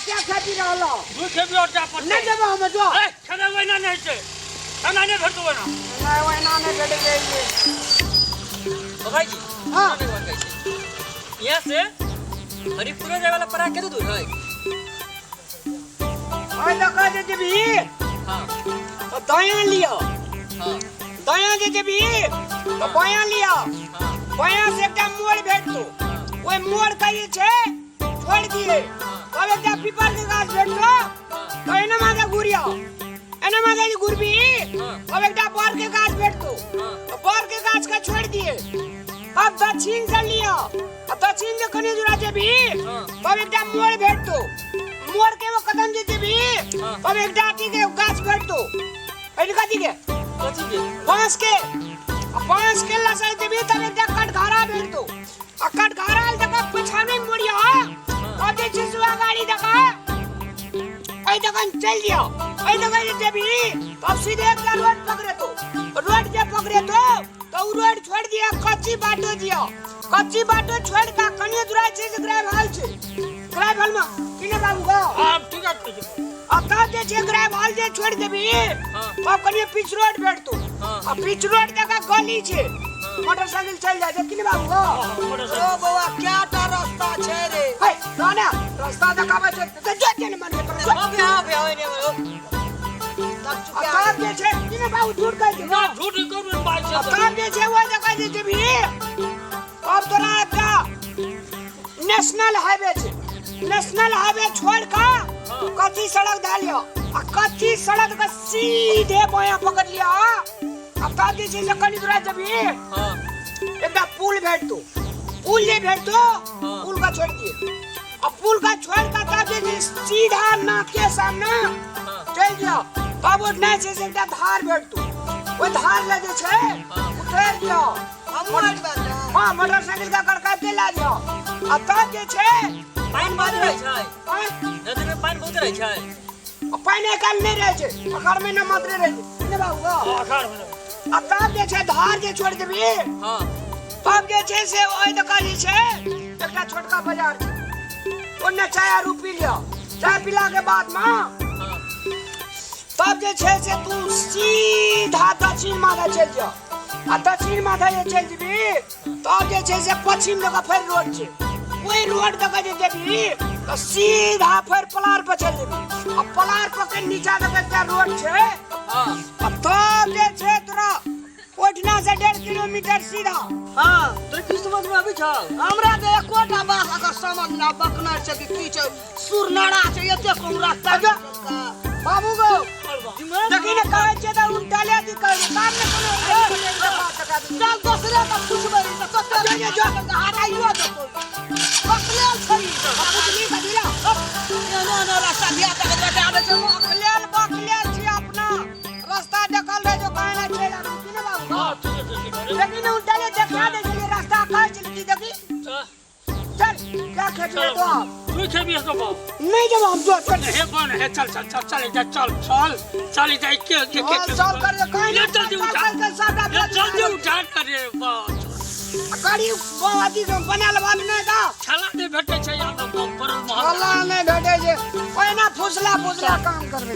क्या खेती रहलो दू खेती और जा पर नहीं देबो हम जो ए खाना वैना नहीं छै खाना नहीं भेटतो ना नहीं वैना नहीं भेट गई ओ भाई जी हां नहीं बात कैसे यहां से हरिपुरा जाए वाला परा केते दूर है ओए लगा जे भी हां तो दायां लियो हां दायां जे भी तो बायां लियो हां बायां से एकटा मोड़ भेटतो ओए मोड़ करी छे छोड़ दिए तब एकटा पीपल के गाछ भेटतो तो एने मागे घुरियो एने मागे घुरबी अब एकटा बर के गाछ भेटतो तो बर के गाछ का छोड़ दिए अब दक्षिण से लियो दक्षिण से कनी दूर जेबी तब एकटा मोड़ भेटतो मोड़ के वो कदम जे जेबी तब एकटा आटी के गाछ भेटतो एने कथि के कथि के बांस के लसै जेबी तब एकटा कटघारा भेटतो आ कटघारा जगह पछाने मोड़ियो अब जे छिसुआ गाड़ी देखा ऐ जगह चल दियो ऐ जगह जेबी तब सीधे एकटा रोड पकड़े तो रोड जे पकड़े तो उ रोड छोड़ दिया कच्ची बाटो दियो कच्ची बाटो छोड़ का कनिए दुराय छे से ग्राम हाल छे ग्राम हाल में किने बाबू गो हां ठीक है अब ता जे छे ग्राम हाल जे छोड़ देबी तब कनिए पिच रोड बैठतो अब पिच रोड जगह गली छे मोटरसाइकिल चल जाए किने बाबू गो ओ बाबा क्या टा रास्ता छे रे हे नाना रास्ता देखाबे छे तो जे ने मन के अबे ने अब जे छे किने बाबू झूठ कह दे ना झूठ करू बात से अब जे छे वो जगह जे जेबी अब तोरा एकटा नेशनल हाईवे छे नेशनल हाईवे छोड़ का कच्ची सड़क डालियो आ कच्ची सड़क के सीधे बायां पकड़ लिया अब ता जे छे कनी दूर जेबी हां एकटा पुल भेटतो पुल जे भेटतो पुल का छोड़ दिए अब पुल का छोड़ का तब जे सीधा नाक के सामने चल जाओ तब वो नहीं से एकटा धार भेटतो वो धार लगे छे उतर जाओ हां मोटरसाइकिल का करका के ला जाओ अब तब जे छे पानी बहुत रहे छै नदी में पानी बहुत रहे छै पानी काल नहीं रहे छे अखाड़ में न मात्र रहे छे ने बाबू अखाड़ में अब तब जे छे धार जे छोड़ देबी हां तब जे छे से ओइ दुकान छे एकटा छोटका बाजार छे ओने चाय रूपी लियो चाय पिला के बाद में तब जे छे से तू सीधा दक्षिण माथा चल जा आ दक्षिण माथा जे चल जेबी तब जे छे से पश्चिम जगह फिर रोड छे ओई रोड जगह जे जेबी तो सीधा फिर पलार पर चल जेबी आ पलार पर के नीचा जगह रोड छे हां अब तब जे छे तोरा ओठना से 1.5 किलोमीटर सीधा हां तो की समझ में आबै छ हमरा जे एकोटा बात अगर समझ ना बकना छै कि की छै सुरनाड़ा छै एते कम रास्ता बाबू गो देखी ने कहे छे त उल्टा ले दी कर काम ने कोनो चल दूसरे का पूछबे त कते जे जो हटाइयो दो बकले छै बुझली बदिला ना रास्ता दिया त बेटा आबे छै बकले छी अपना रास्ता देखल रहे जो कहना छे कि ने बाबू हां ठीक है देखी ने उल्टा ले देखा दे जे रास्ता कहे छे की देखी चल क्या खेत में तो तू खेबी है तो नहीं जब हम जो चल हे बन है चल चल चल चल जा चल जा के चल कर कहीं जल्दी उठा जल्दी उठा करे बात गाड़ी वो आदि को बनाल वाल ने का छला नहीं भेटे छै यहाँ पर परल महल अल्लाह ने भेटे जे ओए ना फुसला काम करबे